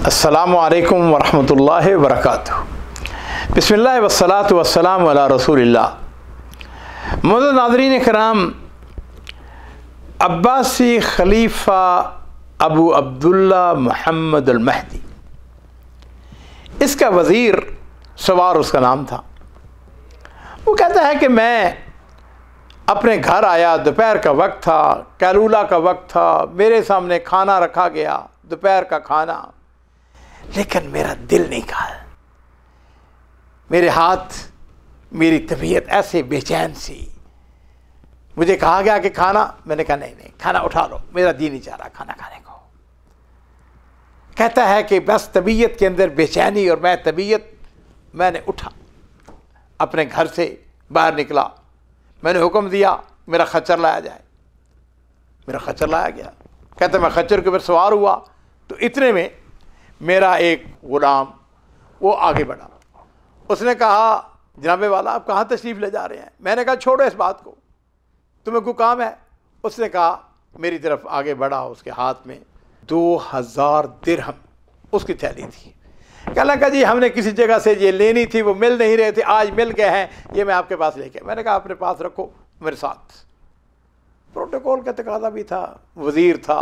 अस्सलामु अलैकुम वरहमतुल्लाहि वबरकातुहू। बिस्मिल्लाह वस्सलातु वस्सलामु अला रसूलिल्लाह। मुअज़्ज़ज़ नाज़रीन किराम, अब्बासी खलीफा अबू अब्दुल्ला मुहम्मद अल महदी, इसका वज़ीर सवार उसका नाम था। वो कहता है कि मैं अपने घर आया, दोपहर का वक्त था, कैलूला का वक्त था, मेरे सामने खाना रखा गया, दोपहर का खाना, लेकिन मेरा दिल नहीं कहा। मेरे हाथ, मेरी तबीयत ऐसे बेचैन सी। मुझे कहा गया कि खाना, मैंने कहा नहीं नहीं, खाना उठा लो, मेरा जी नहीं चाह रहा खाना खाने को। कहता है कि बस तबीयत के अंदर बेचैनी, और मैंने उठा, अपने घर से बाहर निकला, मैंने हुक्म दिया मेरा खच्चर लाया जाए। मेरा खच्चर लाया गया। कहते मैं खच्चर के ऊपर सवार हुआ तो इतने में मेरा एक गुलाम वो आगे बढ़ा। उसने कहा, जनाबे वाला आप कहाँ तशरीफ़ ले जा रहे हैं? मैंने कहा छोड़ो इस बात को, तुम्हें कोई काम है? उसने कहा, मेरी तरफ आगे बढ़ा, उसके हाथ में 2000 दिरहम उसकी थैली थी। कहने लगा जी हमने किसी जगह से ये लेनी थी, वो मिल नहीं रहे थे, आज मिल गए हैं, ये मैं आपके पास लेके। मैंने कहा अपने पास रखो, मेरे साथ। प्रोटोकॉल का तकाज़ा भी था, वज़ीर था।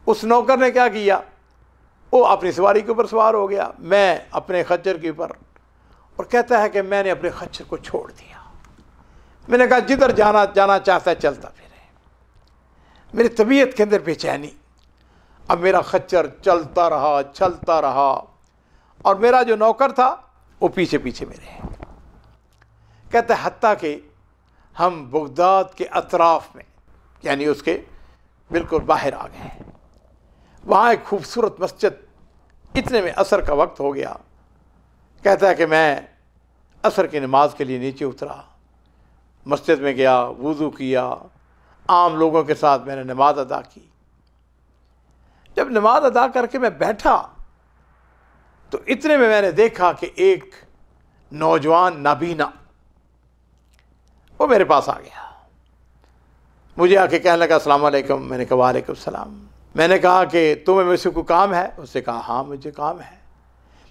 उस नौकर ने क्या किया, वो अपनी सवारी के ऊपर सवार हो गया, मैं अपने खच्चर के ऊपर, और कहता है कि मैंने अपने खच्चर को छोड़ दिया। मैंने कहा जिधर जाना चाहता है चलता फिरे। मेरी तबीयत के अंदर बेचैनी। अब मेरा खच्चर चलता रहा, और मेरा जो नौकर था वो पीछे पीछे मेरे। कहते हत्ता कि हम बगदाद के अतराफ में, यानी उसके बिल्कुल बाहर आ गए। वहाँ एक खूबसूरत मस्जिद, इतने में असर का वक्त हो गया। कहता है कि मैं असर की नमाज के लिए नीचे उतरा, मस्जिद में गया, वुज़ू किया, आम लोगों के साथ मैंने नमाज अदा की। जब नमाज अदा करके मैं बैठा तो इतने में मैंने देखा कि एक नौजवान नाबीना वो मेरे पास आ गया। मुझे आके कहने लगा अस्सलाम वालेकुम। मैंने कहा वालेकुम सलाम। मैंने कहा कि तुम्हें मुझसे कोई काम है? उसने कहा हाँ मुझे काम है।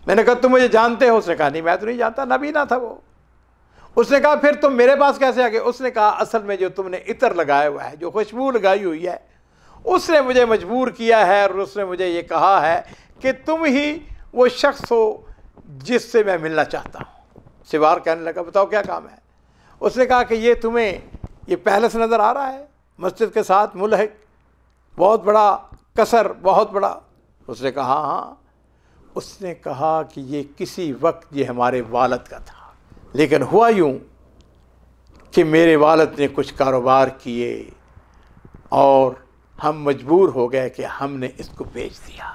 मैंने कहा तुम मुझे जानते हो? उसने कहा नहीं मैं तो नहीं जानता, नाबीना था वो। उसने कहा फिर तुम मेरे पास कैसे आ गए? उसने कहा असल में जो तुमने इत्र लगाया हुआ है, जो खुशबू लगाई हुई है, उसने मुझे मजबूर किया है, और उसने मुझे ये कहा है कि तुम ही वो शख्स हो जिससे मैं मिलना चाहता हूँ। सिवार कहने लगा बताओ क्या काम है? उसने कहा कि ये तुम्हें ये पैलेस नज़र आ रहा है मस्जिद के साथ मुल्हिक, बहुत बड़ा कसर, बहुत बड़ा। उसने कहा हाँ। उसने कहा कि ये किसी वक्त ये हमारे वालिद का था, लेकिन हुआ यूँ कि मेरे वालिद ने कुछ कारोबार किए और हम मजबूर हो गए कि हमने इसको बेच दिया।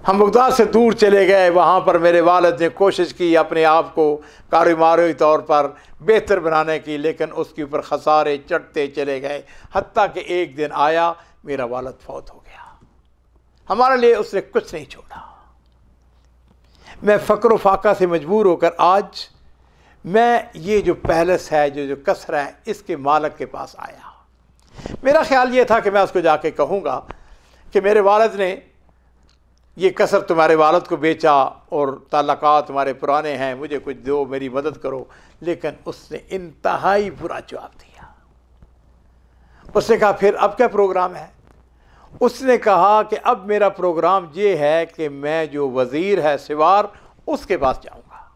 हम बगदाद से दूर चले गए, वहाँ पर मेरे वालिद ने कोशिश की अपने आप को कारोबारी तौर पर बेहतर बनाने की, लेकिन उसके ऊपर खसारे चढ़ते चले गए। हत्ता कि एक दिन आया मेरा वालिद फौत हो गया। हमारे लिए उसने कुछ नहीं छोड़ा। मैं फ़क्र फाका से मजबूर होकर आज मैं ये जो पैलेस है, जो कसर है, इसके मालिक के पास आया। मेरा ख्याल ये था कि मैं उसको जाके कहूँगा कि मेरे वालिद ने ये कसर तुम्हारे वालिद को बेचा और ताल्लुकात तुम्हारे पुराने हैं, मुझे कुछ दो, मेरी मदद करो। लेकिन उसने इंतहाई बुरा जवाब दिया। उसने कहा फिर अब क्या प्रोग्राम है? उसने कहा कि अब मेरा प्रोग्राम ये है कि मैं जो वज़ीर है सिवार, उसके पास जाऊँगा।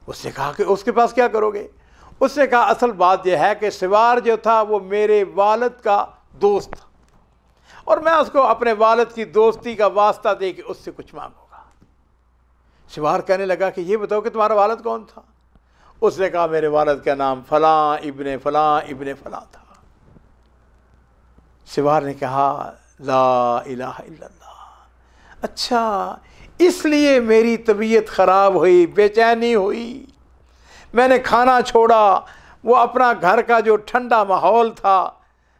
उसने कहा कि उसके पास क्या करोगे? उसने कहा असल बात यह है कि सिवार जो था वो मेरे वालिद का दोस्त था, और मैं उसको अपने वालिद की दोस्ती का वास्ता दे के उससे कुछ मांगूंगा। सिवार कहने लगा कि ये बताओ कि तुम्हारा वालिद कौन था? उसने कहा मेरे वालिद का नाम फ़लाँ इब्ने फ़लाँ था। सिवार ने कहा ला इलाहा इल्लल्लाह। अच्छा, इसलिए मेरी तबीयत ख़राब हुई, बेचैनी हुई, मैंने खाना छोड़ा, वो अपना घर का जो ठंडा माहौल था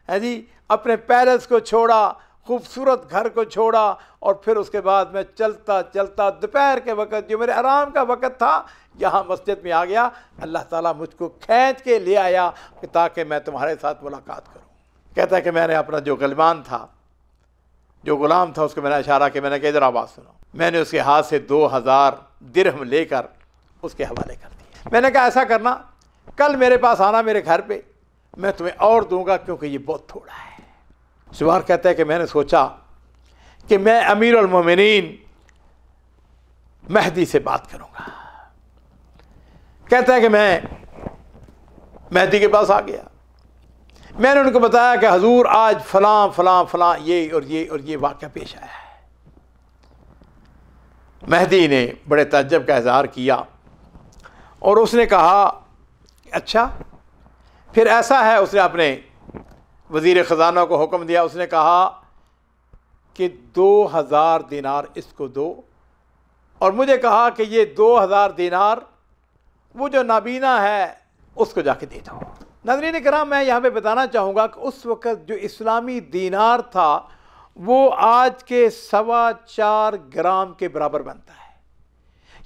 है जी, अपने पैलेस को छोड़ा, खूबसूरत घर को छोड़ा, और फिर उसके बाद मैं चलता चलता दोपहर के वक़्त जो मेरे आराम का वक़्त था, यहाँ मस्जिद में आ गया। अल्लाह ताला मुझको खींच के ले आया कि ताकि मैं तुम्हारे साथ मुलाकात करूँ। कहता है कि मैंने अपना जो गलमान था, جو غلام تھا اس کو میں نے اشارہ کیا، میں نے کہا ادھر آواز سنو. میں نے اس کے ہاتھ سے 2000 درہم لے کر اس کے حوالے کر دیا. میں نے کہا ایسا کرنا، کل میرے پاس آنا میرے گھر پہ، میں تمہیں اور دوں گا کیونکہ یہ بہت تھوڑا ہے. سوار کہتا ہے کہ میں نے سوچا کہ میں امیر المومنین مہدی سے بات کروں گا. کہتا ہے کہ میں مہدی کے پاس آ گیا. میں نے ان کو بتایا کہ حضور آج فلاں فلاں فلاں یہ اور یہ اور یہ واقعہ پیش آیا ہے. مہدی نے بڑے تعجب کا اظہار کیا اور اس نے کہا اچھا پھر ایسا ہے. اس نے اپنے وزیر خزانہ کو حکم دیا. اس نے کہا کہ 2000 دینار اس کو دو، اور مجھے کہا کہ یہ 2000 دینار وہ جو نابینا ہے اس کو جا کے دے دو. ناظرین کرام، میں یہاں پہ بتانا چاہوں گا کہ اس وقت جو اسلامی دینار تھا وہ آج کے 4.25 گرام کے برابر بنتا ہے.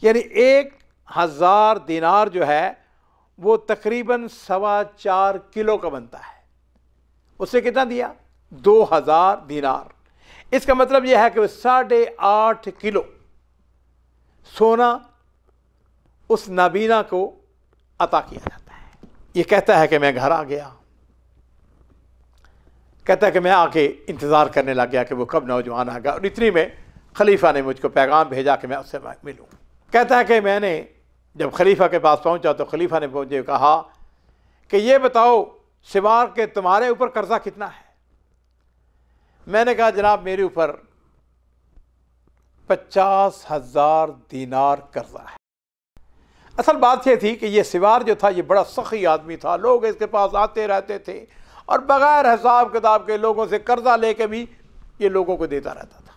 یعنی 1000 دینار جو ہے وہ تقریباً 4.25 کلو کا بنتا ہے. اس نے کتنا دیا؟ 2000 دینار. اس کا مطلب یہ ہے کہ 8.5 کلو سونا اس نابینا کو عطا کیا جاتا ہے. یہ کہتا ہے کہ میں گھر آ گیا. کہتا ہے کہ میں آ کے انتظار کرنے لگ گیا کہ وہ کب نوجوان آ گیا، اور اتنی میں خلیفہ نے مجھ کو پیغام بھیجا کہ میں اس سے ملوں. کہتا ہے کہ میں نے جب خلیفہ کے پاس پہنچا تو خلیفہ نے مجھے کہا کہ یہ بتاؤ سوار کہ تمہارے اوپر قرضہ کتنا ہے؟ میں نے کہا جناب میرے اوپر 50,000 دینار قرضہ ہے. اصل بات یہ تھی کہ یہ سوار جو تھا یہ بڑا سخی آدمی تھا. لوگ اس کے پاس آتے رہتے تھے اور بغیر حساب کتاب کے لوگوں سے قرضہ لے کے بھی یہ لوگوں کو دیتا رہتا تھا.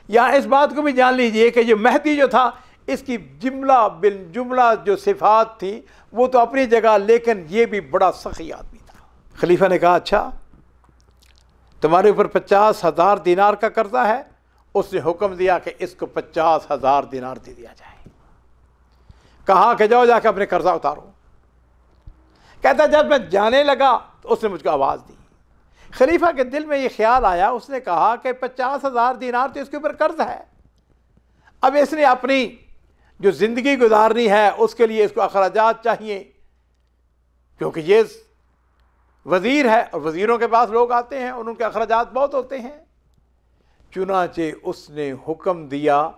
یہاں اس بات کو بھی جان لیجئے کہ یہ مہدی جو تھا اس کی جملہ بالجملہ جو صفات تھی وہ تو اپنی جگہ، لیکن یہ بھی بڑا سخی آدمی تھا. خلیفہ نے کہا اچھا تمہارے اوپر 50,000 دینار کا قرضہ ہے. اس نے حکم دیا کہ اس کو 50,000 دینار دے دیا جائے. کہا کہ جاؤ جا کے اپنے قرضہ اتارو. کہتا جب میں جانے لگا تو اس نے مجھ کو آواز دی. خلیفہ کے دل میں یہ خیال آیا، اس نے کہا کہ 50,000 دینار تو اس کے اوپر قرض ہے. اب اس نے اپنی جو زندگی گزارنی ہے اس کے لیے اس کو اخراجات چاہیے، کیونکہ یہ وزیر ہے اور وزیروں کے پاس لوگ آتے ہیں اور ان کے اخراجات بہت ہوتے ہیں. چنانچہ اس نے حکم دیا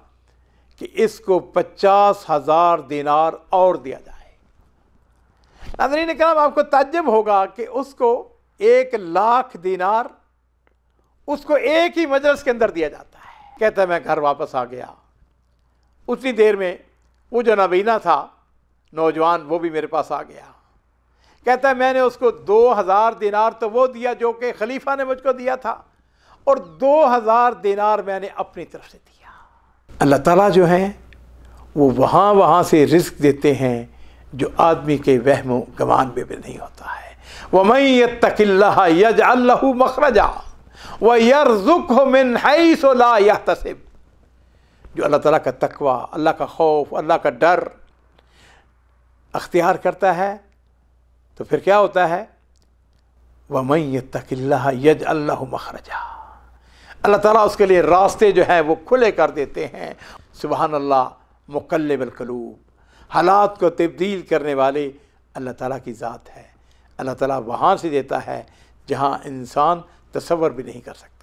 کہ اس کو 50,000 دینار اور دیا جائے. ناظرین کرام، آپ کو تعجب ہوگا کہ اس کو 1,00,000 دینار اس کو ایک ہی مجلس کے اندر دیا جاتا ہے. کہتا ہے میں گھر واپس آ گیا. اتنی دیر میں وہ جو نابینا تھا نوجوان وہ بھی میرے پاس آ گیا. کہتا ہے میں نے اس کو 2,000 دینار تو وہ دیا جو کہ خلیفہ نے مجھ کو دیا تھا، اور 2,000 دینار میں نے اپنی طرف سے دیا. اللہ تعالیٰ جو ہیں وہ وہاں سے رزق دیتے ہیں جو آدمی کے وہم و گمان میں بھی نہیں ہوتا ہے. وَمَن يَتَّقِ اللَّهَ يَجْعَل لَّهُ مَخْرَجًا وَيَرْزُقْهُ مِنْ حَيْثُ لَا يَحْتَسِبُ. جو اللہ تعالیٰ کا تقوی، اللہ کا خوف، اللہ کا ڈر اختیار کرتا ہے تو پھر کیا ہوتا ہے؟ وَمَن يَتَّقِ اللَّهَ يَجْعَل لَّهُ مَخْرَجًا. اللہ تعالیٰ اس کے لیے راستے جو ہیں وہ کھلے کر دیتے ہیں. سبحان اللہ، مقلب القلوب، حالات کو تبدیل کرنے والے اللہ تعالیٰ کی ذات ہے. اللہ تعالیٰ وہاں سے دیتا ہے جہاں انسان تصور بھی نہیں کر سکتا.